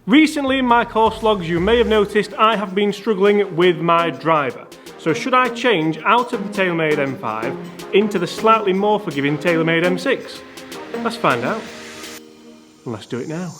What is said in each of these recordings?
Recently in my course vlogs you may have noticed I have been struggling with my driver. So should I change out of the Taylormade M5 into the slightly more forgiving Taylormade M6? Let's find out. And let's do it now.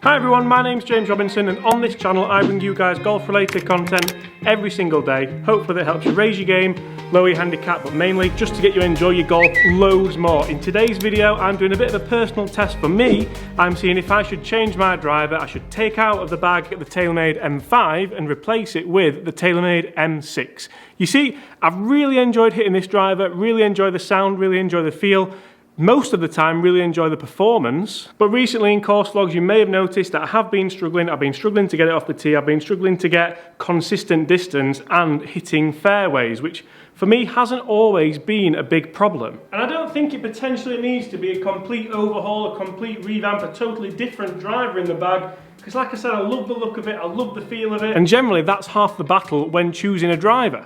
Hi everyone, my name's James Robinson and on this channel I bring you guys golf related content every single day. Hopefully that helps you raise your game, lower your handicap, but mainly just to get you to enjoy your golf loads more. In today's video I'm doing a bit of a personal test for me. I'm seeing if I should change my driver. I should take out of the bag the Taylormade M5 and replace it with the Taylormade M6. You see, I've really enjoyed hitting this driver, really enjoy the sound, really enjoy the feel. Most of the time really enjoy the performance, but recently in course vlogs you may have noticed that I have been struggling. I've been struggling to get it off the tee, I've been struggling to get consistent distance and hitting fairways, which for me hasn't always been a big problem. And I don't think it potentially needs to be a complete overhaul, a complete revamp, a totally different driver in the bag, because like I said, I love the look of it, I love the feel of it, and generally that's half the battle when choosing a driver.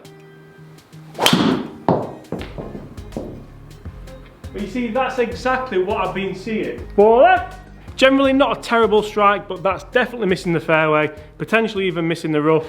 But you see, that's exactly what I've been seeing. Generally not a terrible strike, but that's definitely missing the fairway, potentially even missing the rough,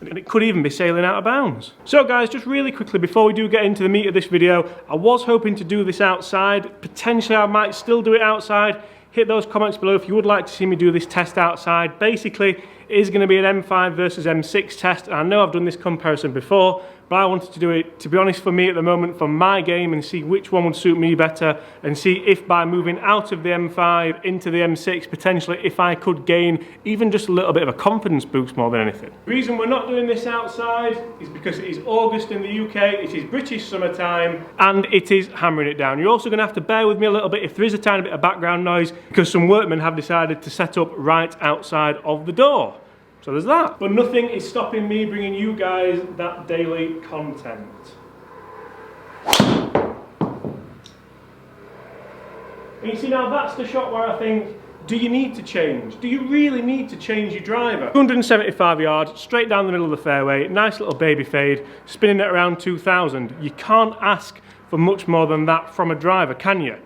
and it could even be sailing out of bounds. So guys, just really quickly before we do get into the meat of this video, I was hoping to do this outside. Potentially I might still do it outside. Hit those comments below if you would like to see me do this test outside. Basically, it is going to be an M5 versus M6 test, and I know I've done this comparison before, but I wanted to do it, to be honest, for me at the moment, for my game, and see which one would suit me better, and see if by moving out of the M5 into the M6, potentially if I could gain even just a little bit of a confidence boost more than anything. The reason we're not doing this outside is because it is August in the UK, it is British summertime, and it is hammering it down. You're also going to have to bear with me a little bit if there is a tiny bit of background noise, because some workmen have decided to set up right outside of the door. So there's that. But nothing is stopping me bringing you guys that daily content. And you see, now that's the shot where I think, do you need to change? Do you really need to change your driver? 275 yards, straight down the middle of the fairway, nice little baby fade, spinning at around 2,000. You can't ask for much more than that from a driver, can you?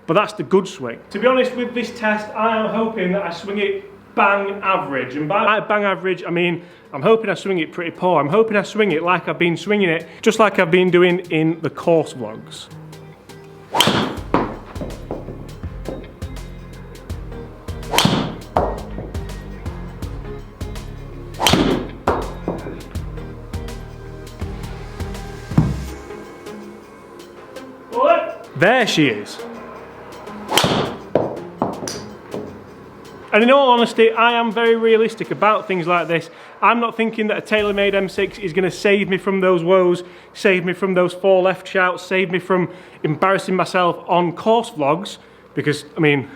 But that's the good swing. To be honest, with this test, I am hoping that I swing it bang average, and by bang average I mean I'm hoping I swing it pretty poor. I'm hoping I swing it like I've been swinging it, just like I've been doing in the course vlogs. There she is. And in all honesty, I am very realistic about things like this. I'm not thinking that a Taylormade M6 is going to save me from those woes, save me from those 4 left shouts, save me from embarrassing myself on course vlogs, because, I mean,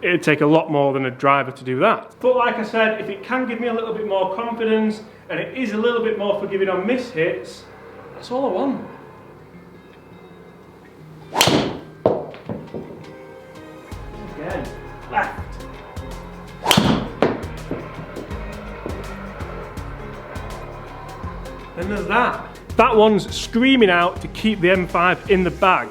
it'd take a lot more than a driver to do that. But like I said, if it can give me a little bit more confidence, and it is a little bit more forgiving on miss hits, that's all I want. Again, left. And there's that. That one's screaming out to keep the M5 in the bag.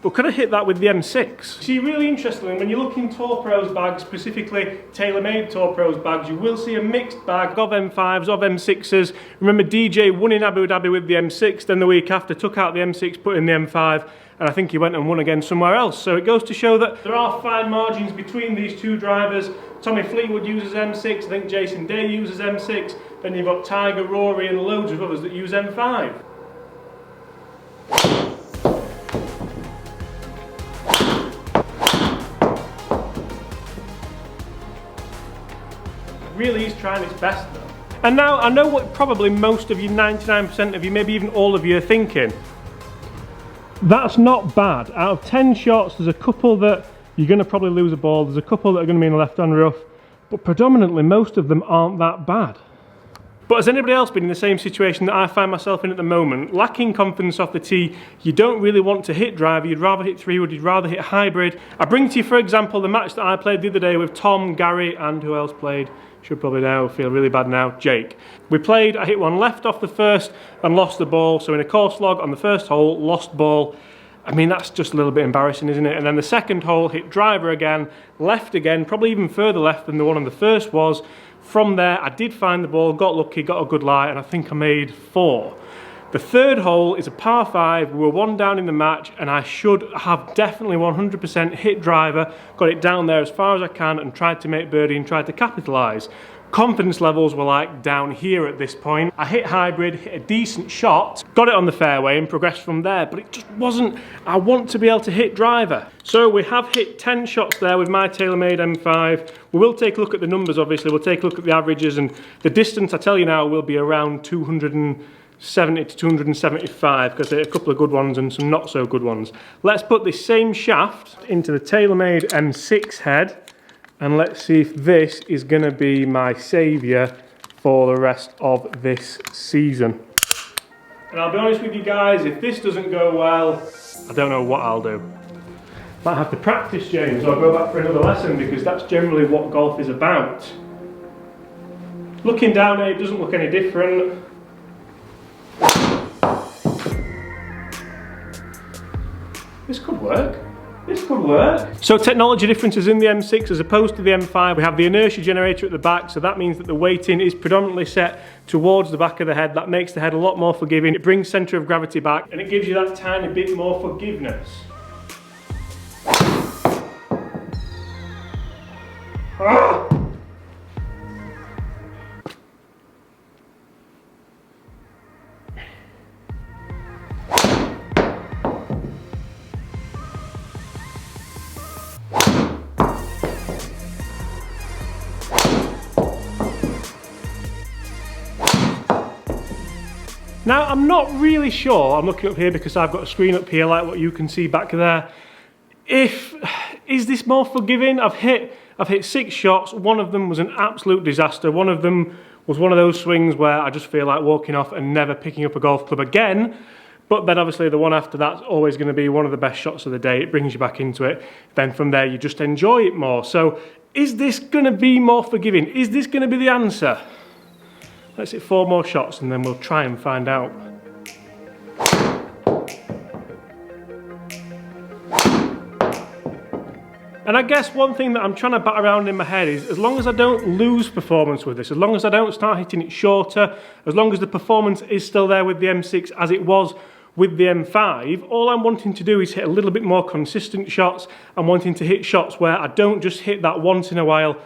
But could I hit that with the M6? See, really interestingly, when you look in Tour Pros bags, specifically Taylormade Tour Pros bags, you will see a mixed bag of M5s, of M6s. Remember, DJ won in Abu Dhabi with the M6, then the week after took out the M6, put in the M5, and I think he went and won again somewhere else. So it goes to show that there are fine margins between these two drivers. Tommy Fleetwood uses M6, I think Jason Day uses M6, then you've got Tiger, Rory and loads of others that use M5. It really is trying its best though. And now I know what probably most of you, 99% of you, maybe even all of you are thinking. That's not bad. Out of 10 shots, there's a couple that you're going to probably lose a ball, there's a couple that are going to be in the left-hand rough, but predominantly most of them aren't that bad. But has anybody else been in the same situation that I find myself in at the moment? Lacking confidence off the tee, you don't really want to hit driver, you'd rather hit 3-wood, you'd rather hit hybrid. I bring to you, for example, the match that I played the other day with Tom, Gary, and who else played? Should probably know, feel really bad now, Jake. We played, I hit one left off the first and lost the ball, so in a course log on the first hole, lost ball. I mean, that's just a little bit embarrassing, isn't it? And then the second hole, hit driver again, left again, probably even further left than the one on the first was. From there, I did find the ball, got lucky, got a good lie, and I think I made 4. The third hole is a par 5, we were 1 down in the match, and I should have definitely 100% hit driver, got it down there as far as I can, and tried to make birdie and tried to capitalise. Confidence levels were like down here at this point. I hit hybrid, hit a decent shot, got it on the fairway and progressed from there, but it just wasn't, I want to be able to hit driver. So we have hit 10 shots there with my Taylormade M5. We will take a look at the numbers, obviously, we'll take a look at the averages, and the distance, I tell you now, will be around 270 to 275, because there are a couple of good ones and some not so good ones. Let's put this same shaft into the Taylormade M6 head, and let's see if this is going to be my saviour for the rest of this season. And I'll be honest with you guys, if this doesn't go well, I don't know what I'll do. Might have to practice, James, or go back for another lesson, because that's generally what golf is about. Looking down here, it doesn't look any different. This could work. This could work. So technology differences in the M6 as opposed to the M5. We have the inertia generator at the back, so that means that the weighting is predominantly set towards the back of the head. That makes the head a lot more forgiving. It brings centre of gravity back, and it gives you that tiny bit more forgiveness. Ah! Now, I'm not really sure, I'm looking up here because I've got a screen up here like what you can see back there. Is this more forgiving? I've hit 6 shots, one of them was an absolute disaster. One of them was one of those swings where I just feel like walking off and never picking up a golf club again. But then obviously the one after that's always going to be one of the best shots of the day. It brings you back into it. Then from there you just enjoy it more. So is this going to be more forgiving? Is this going to be the answer? Let's hit 4 more shots and then we'll try and find out. And I guess one thing that I'm trying to bat around in my head is, as long as I don't lose performance with this, as long as I don't start hitting it shorter, as long as the performance is still there with the M6 as it was with the M5, all I'm wanting to do is hit a little bit more consistent shots. I'm wanting to hit shots where I don't just hit that once in a while,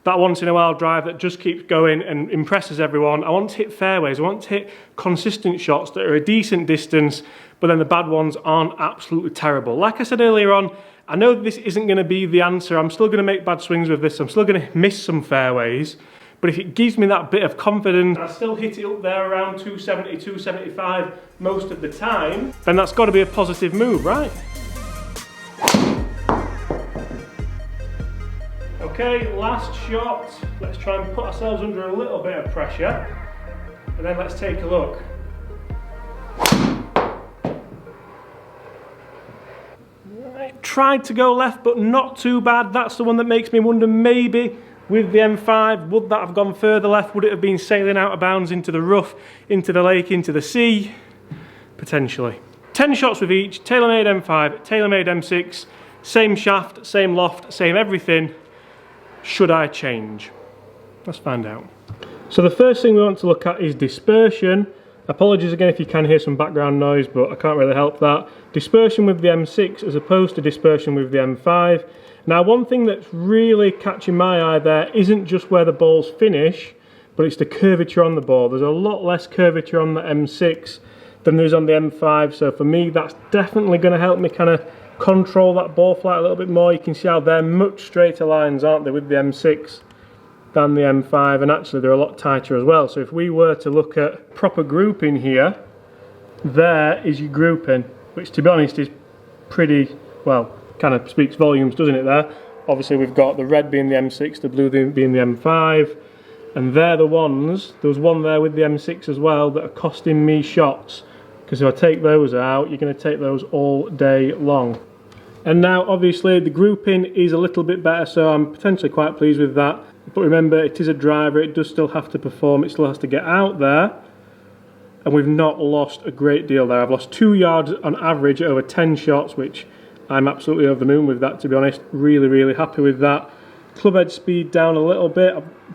that once in a while drive that just keeps going and impresses everyone. I want to hit fairways, I want to hit consistent shots that are a decent distance, but then the bad ones aren't absolutely terrible. Like I said earlier on, I know this isn't going to be the answer. I'm still going to make bad swings with this. I'm still going to miss some fairways, but if it gives me that bit of confidence, I still hit it up there around 270, 275 most of the time, then that's got to be a positive move, right? Okay, last shot. Let's try and put ourselves under a little bit of pressure, and then let's take a look. Right, tried to go left, but not too bad. That's the one that makes me wonder, maybe with the M5, would that have gone further left? Would it have been sailing out of bounds into the rough, into the lake, into the sea? Potentially. 10 shots with each, Taylormade M5, Taylormade M6, same shaft, same loft, same everything. Should I change? Let's find out. So the first thing we want to look at is dispersion. Apologies again if you can hear some background noise, but I can't really help that. Dispersion with the M6 as opposed to dispersion with the M5. Now, one thing that's really catching my eye there isn't just where the balls finish, but it's the curvature on the ball. There's a lot less curvature on the M6 than there is on the M5, so for me that's definitely going to help me kind of control that ball flight a little bit more. You can see how they're much straighter lines, aren't they, with the M6 than the M5, and actually they're a lot tighter as well. So if we were to look at proper grouping here, there is your grouping, which to be honest is pretty, well, kind of speaks volumes, doesn't it there? Obviously we've got the red being the M6, the blue being the M5, And they're the ones, there was one there with the M6 as well, that are costing me shots. Because if I take those out, you're going to take those all day long. And now obviously the grouping is a little bit better, so I'm potentially quite pleased with that. But remember, it is a driver, it does still have to perform, it still has to get out there. And we've not lost a great deal there. I've lost 2 yards on average over 10 shots, which I'm absolutely over the moon with that, to be honest. Really, really happy with that. Club head speed down a little bit.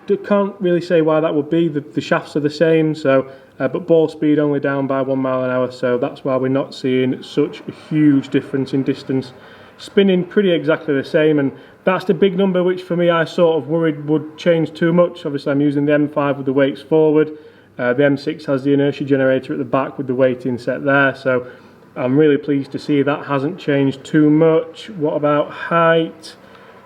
I can't really say why that would be. The shafts are the same, so but ball speed only down by 1 mile an hour, so that's why we're not seeing such a huge difference in distance. Spinning pretty exactly the same, and that's the big number which for me I sort of worried would change too much. Obviously I'm using the M5 with the weights forward. The M6 has the inertia generator at the back with the weighting set there, so I'm really pleased to see that hasn't changed too much. What about height?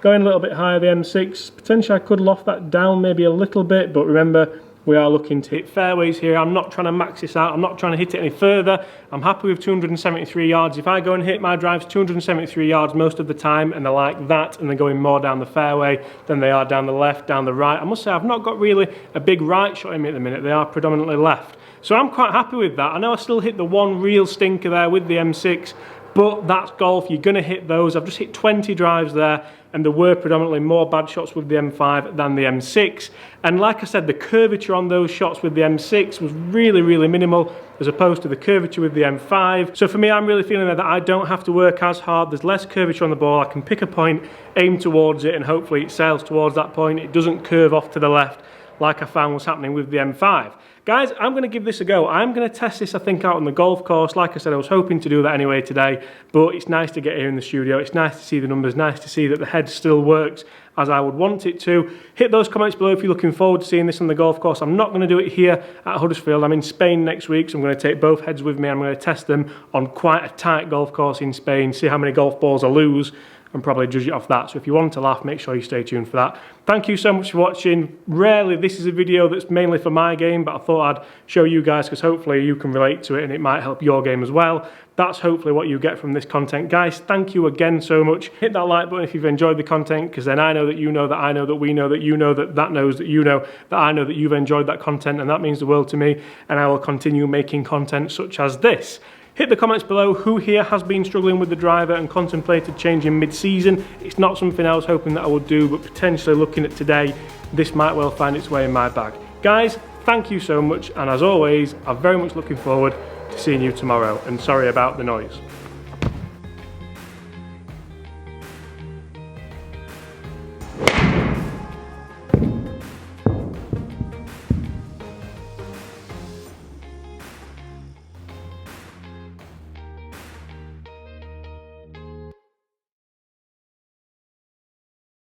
Going a little bit higher, the M6, potentially I could loft that down maybe a little bit, but remember, we are looking to hit fairways here. I'm not trying to max this out, I'm not trying to hit it any further. I'm happy with 273 yards. If I go and hit my drives 273 yards most of the time, and they're like that, and they're going more down the fairway than they are down the left, down the right. I must say, I've not got really a big right shot in me at the minute, they are predominantly left. So I'm quite happy with that. I know I still hit the one real stinker there with the M6, but that's golf, you're going to hit those. I've just hit 20 drives there, and there were predominantly more bad shots with the M5 than the M6. And like I said, the curvature on those shots with the M6 was really, really minimal as opposed to the curvature with the M5. So for me, I'm really feeling that I don't have to work as hard. There's less curvature on the ball. I can pick a point, aim towards it, and hopefully it sails towards that point. It doesn't curve off to the left like I found was happening with the M5. Guys, I'm going to give this a go. I'm going to test this, I think, out on the golf course. Like I said, I was hoping to do that anyway today, but it's nice to get here in the studio. It's nice to see the numbers, nice to see that the head still works as I would want it to. Hit those comments below if you're looking forward to seeing this on the golf course. I'm not going to do it here at Huddersfield. I'm in Spain next week, so I'm going to take both heads with me. I'm going to test them on quite a tight golf course in Spain, see how many golf balls I lose, and probably judge it off that. So if you want to laugh, make sure you stay tuned for that. Thank you so much for watching. Rarely this is a video that's mainly for my game, but I thought I'd show you guys because hopefully you can relate to it and it might help your game as well. That's hopefully what you get from this content. Guys, thank you again so much. Hit that like button if you've enjoyed the content, because then I know that you know that I know that we know that you know that that knows that you know that I know that you've enjoyed that content, and that means the world to me, and I will continue making content such as this. Hit the comments below who here has been struggling with the driver and contemplated changing mid-season. It's not something I was hoping that I would do, but potentially looking at today, this might well find its way in my bag. Guys, thank you so much, and as always, I'm very much looking forward to seeing you tomorrow, and sorry about the noise.